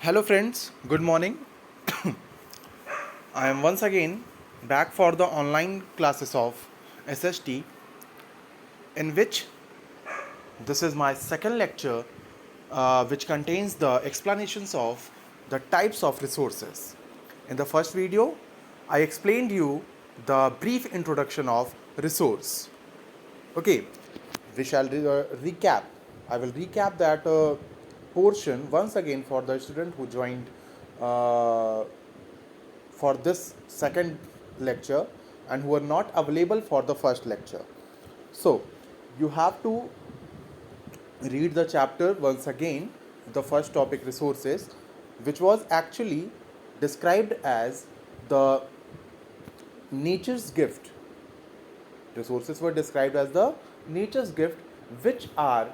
Hello, friends. Good morning. I am once again back for the online classes of SST, in which this is my second lecture, which contains the explanations of the types of resources. In the first video, I explained you the brief introduction of resource. Okay, we shall recap. I will recap that portion once again for the student who joined uh, for this second lecture and who are not available for the first lecture. So, you have to read the chapter once again, the first topic resources, which was actually described as the nature's gift. Resources were described as the nature's gift, which are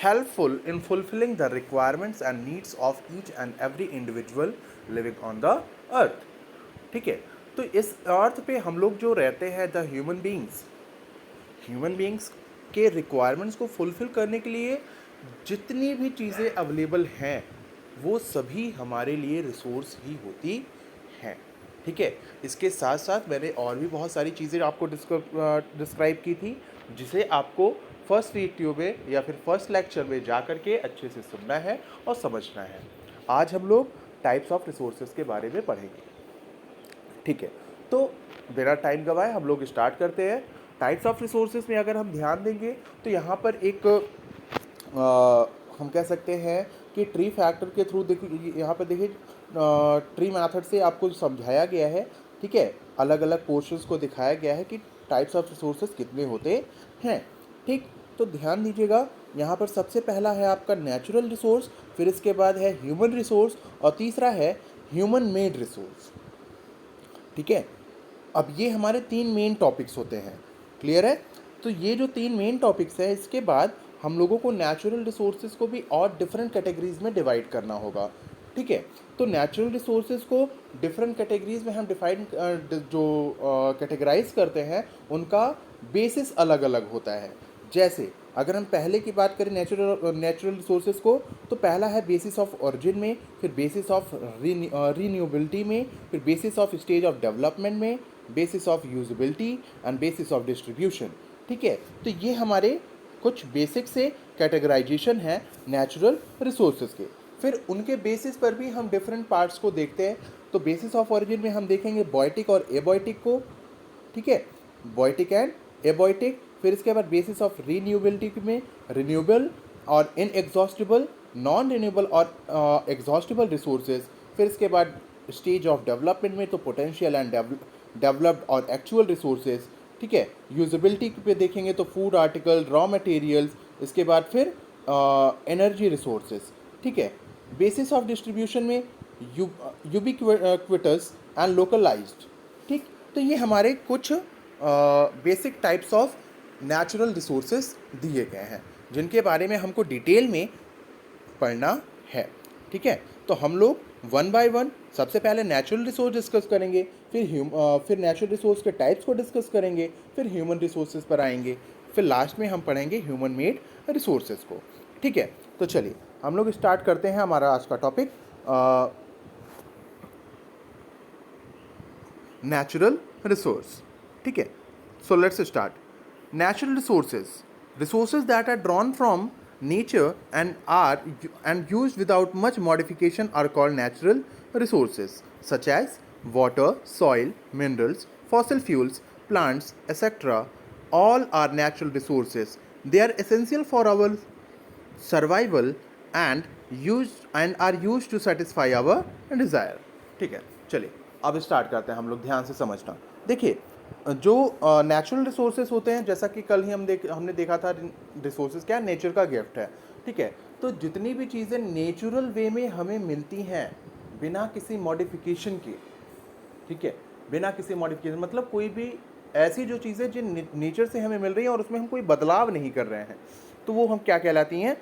helpful in fulfilling the requirements and needs of each and every individual living on the earth. ठीक है, तो इस अर्थ पे हम लोग जो रहते हैं, द ह्यूमन बींग्स के रिक्वायरमेंट्स को फुलफ़िल करने के लिए जितनी भी चीज़ें अवेलेबल हैं वो सभी हमारे लिए रिसोर्स ही होती हैं। ठीक है, इसके साथ साथ मैंने और भी बहुत सारी चीज़ें आपको डिस्क्राइब की थी, जिसे आपको फर्स्ट वीडियो में या फिर फर्स्ट लेक्चर में जा कर के अच्छे से सुनना है और समझना है। आज हम लोग टाइप्स ऑफ रिसोर्सेज के बारे में पढ़ेंगे। ठीक है, तो बिना टाइम गवाए हम लोग स्टार्ट करते हैं। टाइप्स ऑफ रिसोर्सेज में अगर हम ध्यान देंगे तो यहाँ पर एक हम कह सकते हैं कि ट्री फैक्टर के थ्रू देखिए, यहाँ पर देखिए ट्री मेथड से आपको समझाया गया है। ठीक है, अलग अलग पोर्शंस को दिखाया गया है कि टाइप्स ऑफ रिसोर्सेज कितने होते हैं। ठीक, तो ध्यान दीजिएगा, यहाँ पर सबसे पहला है आपका नेचुरल रिसोर्स, फिर इसके बाद है ह्यूमन रिसोर्स और तीसरा है ह्यूमन मेड रिसोर्स। ठीक है, अब ये हमारे तीन मेन टॉपिक्स होते हैं। क्लियर है? तो ये जो तीन मेन टॉपिक्स है, इसके बाद हम लोगों को नेचुरल रिसोर्सेज को भी और डिफरेंट कैटेगरीज में डिवाइड करना होगा। ठीक है, तो नेचुरल रिसोर्सेज को डिफरेंट कैटेगरीज में हम डिफाइन जो कैटेगराइज करते हैं, उनका बेसिस अलग अलग होता है। जैसे अगर हम पहले की बात करें नेचुरल रिसोर्सेज को, तो पहला है बेसिस ऑफ ओरिजिन में, फिर बेसिस ऑफ रीन्यूएबिलिटी में, फिर basis of stage of development में, basis of usability and basis of distribution. ठीक है, तो ये हमारे कुछ बेसिक से कैटेगराइजेशन है नेचुरल रिसोर्सेज के। फिर उनके बेसिस पर भी हम डिफरेंट पार्ट्स को देखते हैं। तो बेसिस ऑफ ओरिजिन में हम देखेंगे बॉयटिक और एबॉयटिक को। ठीक है, बॉयटिक एंड एबॉयटिक। फिर इसके बाद बेसिस ऑफ रीन्यूएबिलिटी में रिन्यूएबल और इनएग्जॉस्टिबल, नॉन रिन्यूएबल और एग्जॉस्टिबल रिसोर्सेज। फिर इसके बाद स्टेज ऑफ डेवलपमेंट में तो पोटेंशियल एंड डेवलप्ड और एक्चुअल रिसोर्सेज। ठीक है, यूजेबिलिटी पे देखेंगे तो फूड आर्टिकल, रॉ मटेरियल्स। इसके बाद फिर एनर्जी रिसोर्सेज। ठीक है, बेसिस ऑफ डिस्ट्रीब्यूशन में यूबिक्विटस एंड लोकलाइज्ड। ठीक, तो ये हमारे कुछ basic types of natural resources दिए गए हैं, जिनके बारे में हमको डिटेल में पढ़ना है। ठीक है, तो हम लोग वन बाय वन सबसे पहले नेचुरल रिसोर्स डिस्कस करेंगे, फिर नेचुरल रिसोर्स के टाइप्स को डिस्कस करेंगे, फिर ह्यूमन रिसोर्सेज पर आएंगे, फिर लास्ट में हम पढ़ेंगे ह्यूमन मेड रिसोर्सेज को। ठीक है, तो चलिए हम लोग स्टार्ट करते हैं हमारा आज का टॉपिक, नेचुरल रिसोर्स। ठीक है, so let's start. Natural resources, resources that are drawn from nature and used without much modification are called natural resources, such as water, soil, minerals, fossil fuels, plants, etc. All are natural resources. They are essential for our survival and are used to satisfy our desire. ठीक है, चलिए अब start करते हैं हम लोग, ध्यान से समझना। देखिए, जो नेचुरल रिसोर्सेज होते हैं, जैसा कि कल ही हमने देखा था, रिसोर्सेज क्या नेचर का गिफ्ट है। ठीक है, तो जितनी भी चीज़ें नेचुरल वे में हमें मिलती हैं बिना किसी मॉडिफिकेशन के, ठीक है, बिना किसी मॉडिफिकेशन मतलब कोई भी ऐसी जो चीज़ें जिन नेचर से हमें मिल रही हैं और उसमें हम कोई बदलाव नहीं कर रहे हैं, तो वो हम क्या कहलाती हैं?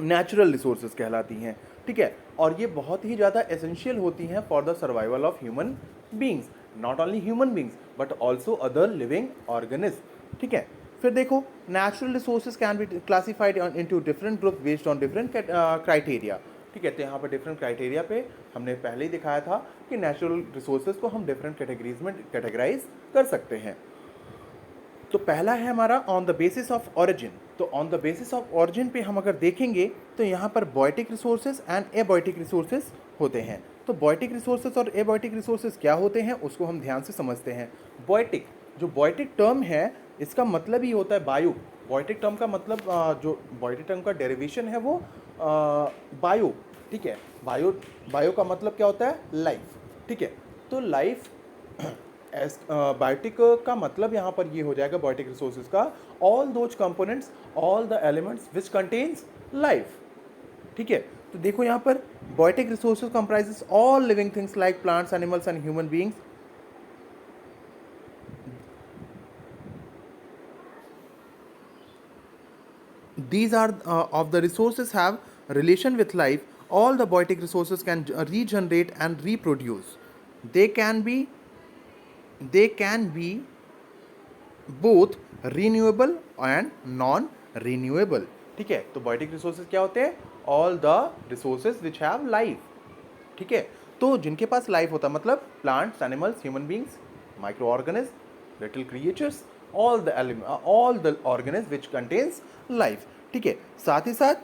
नेचुरल रिसोर्सेज कहलाती हैं। ठीक है, और ये बहुत ही ज़्यादा एसेंशियल होती हैं for the survival of human beings, not only human beings but also other living organism. ठीक है, फिर देखो, natural resources can be classified into different group based on different criteria. ठीक है। तो यहाँ पर डिफरेंट क्राइटेरिया पे हमने पहले ही दिखाया था कि नेचुरल रिसोर्सेज को हम डिफरेंट कैटेगरीज में कैटेगराइज कर सकते हैं। तो पहला है हमारा on the basis of origin. तो on the basis of origin पे हम अगर देखेंगे तो यहाँ पर biotic resources and abiotic resources होते हैं। तो बायोटिक रिसोर्सेज और एबायोटिक रिसोर्सेज क्या होते हैं उसको हम ध्यान से समझते हैं। बायोटिक, जो बायोटिक टर्म है इसका मतलब ही होता है बायो। बायोटिक टर्म का मतलब जो बायोटिक टर्म का डेरिवेशन है वो बायो, ठीक है। बायो का मतलब क्या होता है, लाइफ, ठीक है। तो लाइफ बायोटिक का मतलब यहाँ पर ये हो जाएगा बायोटिक रिसोर्सेज का all those components, all the elements which contains life, ठीक है। तो देखो यहाँ पर biotic resources comprises all living things like plants, animals and human beings. These are of the resources have relation with life. All the biotic resources can regenerate and reproduce. They can be both renewable and non renewable, ठीक है। तो biotic resources क्या होते हैं, all the resources which have life, ठीक है। तो जिनके पास लाइफ होता है मतलब plants, animals, human beings, micro organism, little creatures, all the organism which contains life, ठीक है। साथ ही साथ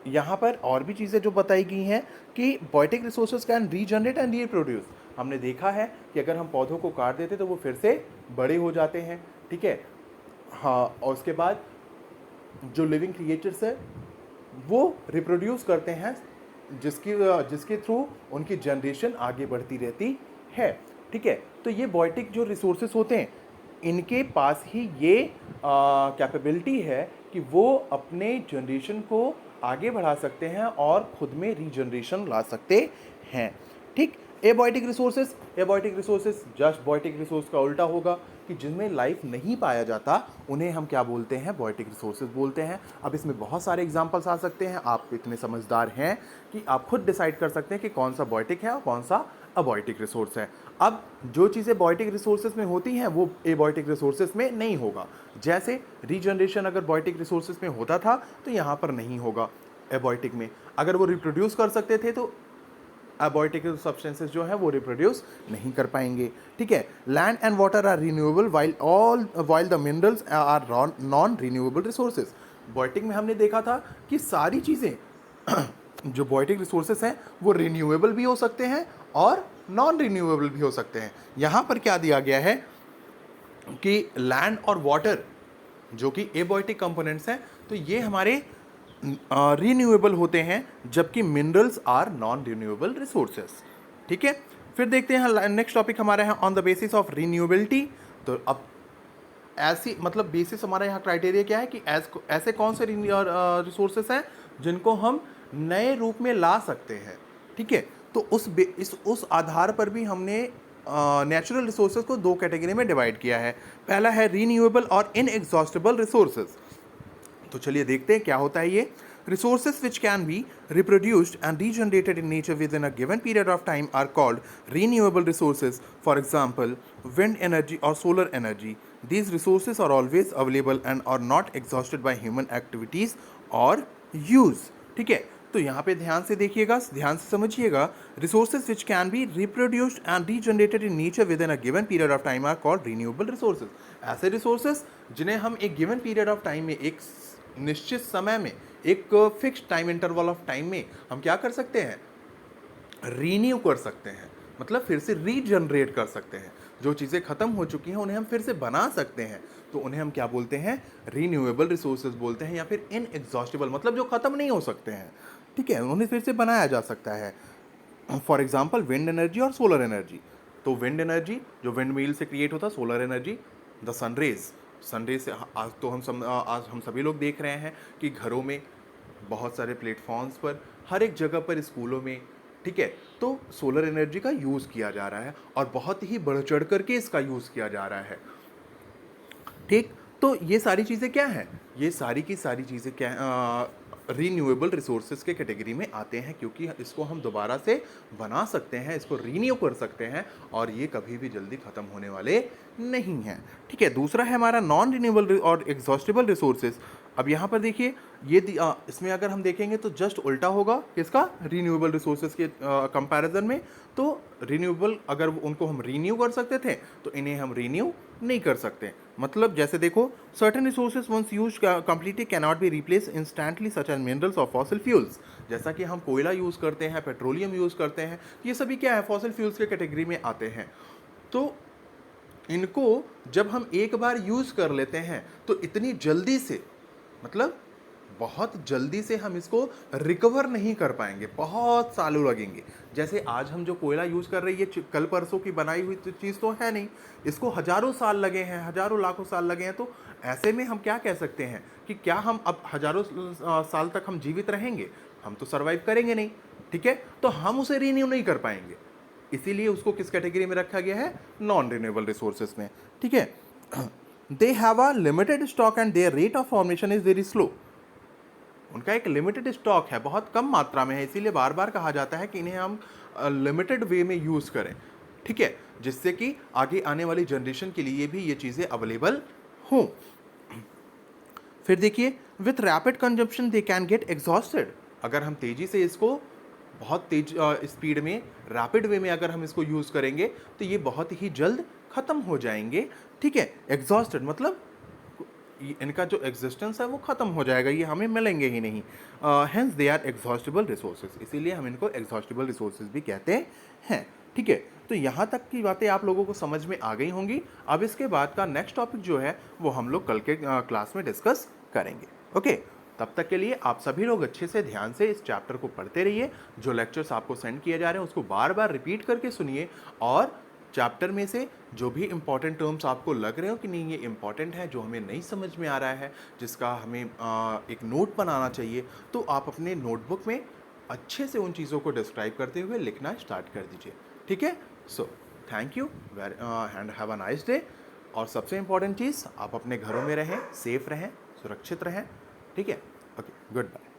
यहाँ पर और भी चीज़ें जो बताई गई हैं कि biotic resources can regenerate and reproduce. हमने देखा है कि अगर हम पौधों को काट देते तो वो फिर से बड़े हो जाते हैं, ठीक है। हाँ, और उसके बाद जो लिविंग क्रिएचर्स है वो रिप्रोड्यूस करते हैं, जिसके थ्रू उनकी जनरेशन आगे बढ़ती रहती है, ठीक है। तो ये बायोटिक जो रिसोर्सेज होते हैं इनके पास ही ये कैपेबिलिटी है कि वो अपने जनरेशन को आगे बढ़ा सकते हैं और खुद में रीजनरेशन ला सकते हैं, ठीक। Abiotic resources just biotic resource का उल्टा होगा कि जिनमें लाइफ नहीं पाया जाता उन्हें हम क्या बोलते हैं, बायोटिक रिसोर्सेज बोलते हैं। अब इसमें बहुत सारे एग्जांपल्स आ सकते हैं, आप इतने समझदार हैं कि आप खुद डिसाइड कर सकते हैं कि कौन सा बायोटिक है और कौन सा अबायोटिक रिसोर्स है। अब जो चीज़ें बायोटिक रिसोर्सेज में होती हैं वो एबायोटिक रिसोर्सेज में नहीं होगा। जैसे रीजनरेशन अगर बायोटिक रिसोर्सेज में होता था तो यहाँ पर नहीं होगा एबायोटिक में। अगर वो रिप्रोड्यूस कर सकते थे तो अबायोटिक सब्सटेंसेस जो है वो रिप्रोड्यूस नहीं कर पाएंगे, ठीक है। Land and water are renewable while the minerals are non renewable resources. Biotic में हमने देखा था कि सारी चीज़ें जो बायोटिक रिसोर्सेज हैं वो रिन्यूएबल भी हो सकते हैं और नॉन रिन्यूएबल भी हो सकते हैं। यहाँ पर क्या दिया गया है कि लैंड और वाटर जो कि एबायोटिक कंपोनेंट्स हैं तो ये हमारे रिन्यूएबल होते हैं, जबकि minerals are non renewable resources, ठीक है। फिर देखते हैं नेक्स्ट टॉपिक हमारा है on the basis of renewability. तो अब ऐसी मतलब बेसिस हमारा यहाँ क्राइटेरिया क्या है कि ऐसे कौन से रिसोर्सेज हैं जिनको हम नए रूप में ला सकते हैं, ठीक है। तो उस आधार पर भी हमने नेचुरल रिसोर्सेज को दो कैटेगरी में डिवाइड किया है। पहला है रिन्यूएबल और इनएग्जॉस्टेबल रिसोर्सेज। तो चलिए देखते हैं क्या होता है ये। Resources which can be reproduced and regenerated in nature within a given period of time are called renewable resources. For example wind energy और solar energy. These resources are always available and are not exhausted by human activities और use, ठीक है। तो यहाँ पे ध्यान से देखिएगा, ध्यान से समझिएगा। Resources which can be reproduced and regenerated in nature within a given period of time are called renewable resources. ऐसे रिसोर्सेज जिन्हें हम एक गिवन पीरियड ऑफ टाइम में, एक निश्चित समय में, एक fixed time interval of time में हम क्या कर सकते हैं, रीन्यू कर सकते हैं, मतलब फिर से रीजनरेट कर सकते हैं। जो चीज़ें ख़त्म हो चुकी हैं उन्हें हम फिर से बना सकते हैं, तो उन्हें हम क्या बोलते हैं, रीन्यूएबल रिसोर्सेज बोलते हैं, या फिर इनएग्जॉस्टिबल मतलब जो ख़त्म नहीं हो सकते हैं, ठीक है, उन्हें फिर से बनाया जा सकता है। फॉर एग्जाम्पल विंड एनर्जी और सोलर एनर्जी। तो विंड एनर्जी जो विंड मिल से क्रिएट होता है, सोलर एनर्जी द सनरेज से। आज तो आज हम सभी लोग देख रहे हैं कि घरों में, बहुत सारे प्लेटफॉर्म्स पर, हर एक जगह पर, स्कूलों में, ठीक है, तो सोलर एनर्जी का यूज़ किया जा रहा है और बहुत ही बढ़ चढ़ करके इसका यूज़ किया जा रहा है, ठीक। तो ये सारी चीज़ें क्या हैं, ये सारी की सारी चीज़ें क्या रीन्यूएबल रिसोर्सेज के कैटेगरी में आते हैं, क्योंकि इसको हम दोबारा से बना सकते हैं, इसको रीन्यू कर सकते हैं और ये कभी भी जल्दी ख़त्म होने वाले नहीं हैं, ठीक है। दूसरा है हमारा नॉन रिन्यूएबल और एग्जॉस्टेबल रिसोर्सेज। अब यहाँ पर देखिए ये इसमें अगर हम देखेंगे तो जस्ट उल्टा होगा किसका, रिन्यूएबल रिसोर्सेज के कंपैरिजन में। तो रिन्यूएबल अगर उनको हम रीन्यू कर सकते थे तो इन्हें हम रीन्यू नहीं कर सकते। मतलब जैसे देखो, certain resources once used completely can not be replace instantly such as minerals और फॉसिल फ्यूल्स। जैसा कि हम कोयला यूज़ करते हैं, पेट्रोलियम यूज़ करते हैं, ये सभी क्या है, फॉसिल फ्यूल्स के कैटेगरी में आते हैं। तो इनको जब हम एक बार यूज़ कर लेते हैं तो इतनी जल्दी से, मतलब बहुत जल्दी से हम इसको रिकवर नहीं कर पाएंगे, बहुत सालों लगेंगे। जैसे आज हम जो कोयला यूज़ कर रहे हैं ये कल परसों की बनाई हुई चीज़ तो है नहीं, इसको हजारों साल लगे हैं, हजारों लाखों साल लगे हैं। तो ऐसे में हम क्या कह सकते हैं कि क्या हम अब हजारों साल तक हम जीवित रहेंगे? हम तो सर्वाइव करेंगे नहीं, ठीक है। तो हम उसे रीन्यू नहीं कर पाएंगे, इसीलिए उसको किस कैटेगरी में रखा गया है, नॉन रिन्यूएबल रिसोर्सेज में, ठीक है। They have a limited stock and there rate of formation is very slow. उनका एक लिमिटेड स्टॉक है, बहुत कम मात्रा में है, इसीलिए बार बार कहा जाता है कि इन्हें हम लिमिटेड वे में यूज़ करें, ठीक है, जिससे कि आगे आने वाली जनरेशन के लिए भी ये चीज़ें अवेलेबल हों। फिर देखिए, with rapid consumption they can get exhausted. अगर हम तेज़ी से इसको बहुत तेज स्पीड में, रैपिड वे में अगर हम इसको यूज़ करेंगे तो ये बहुत ही जल्द ख़त्म हो जाएंगे, ठीक है। एग्जॉस्टेड मतलब इनका जो एग्जिस्टेंस है वो ख़त्म हो जाएगा, ये हमें मिलेंगे ही नहीं। Hence they are exhaustible resources, इसीलिए हम इनको एग्जॉस्टिबल रिसोर्सेज भी कहते हैं, ठीक है। तो यहाँ तक की बातें आप लोगों को समझ में आ गई होंगी। अब इसके बाद का नेक्स्ट टॉपिक जो है वो हम लोग कल के क्लास में डिस्कस करेंगे, ओके। तब तक के लिए आप सभी लोग अच्छे से ध्यान से इस चैप्टर को पढ़ते रहिए। जो लेक्चर्स आपको सेंड किए जा रहे हैं उसको बार बार रिपीट करके सुनिए, और चैप्टर में से जो भी इंपॉर्टेंट टर्म्स आपको लग रहे हो कि नहीं ये इंपॉर्टेंट है, जो हमें नहीं समझ में आ रहा है, जिसका हमें एक नोट बनाना चाहिए, तो आप अपने नोटबुक में अच्छे से उन चीज़ों को डिस्क्राइब करते हुए लिखना स्टार्ट कर दीजिए, ठीक है। So thank you and have a nice day. और सबसे इंपॉर्टेंट चीज़, आप अपने घरों में रहें, सेफ रहें, सुरक्षित रहें, ठीक है। Okay, good bye.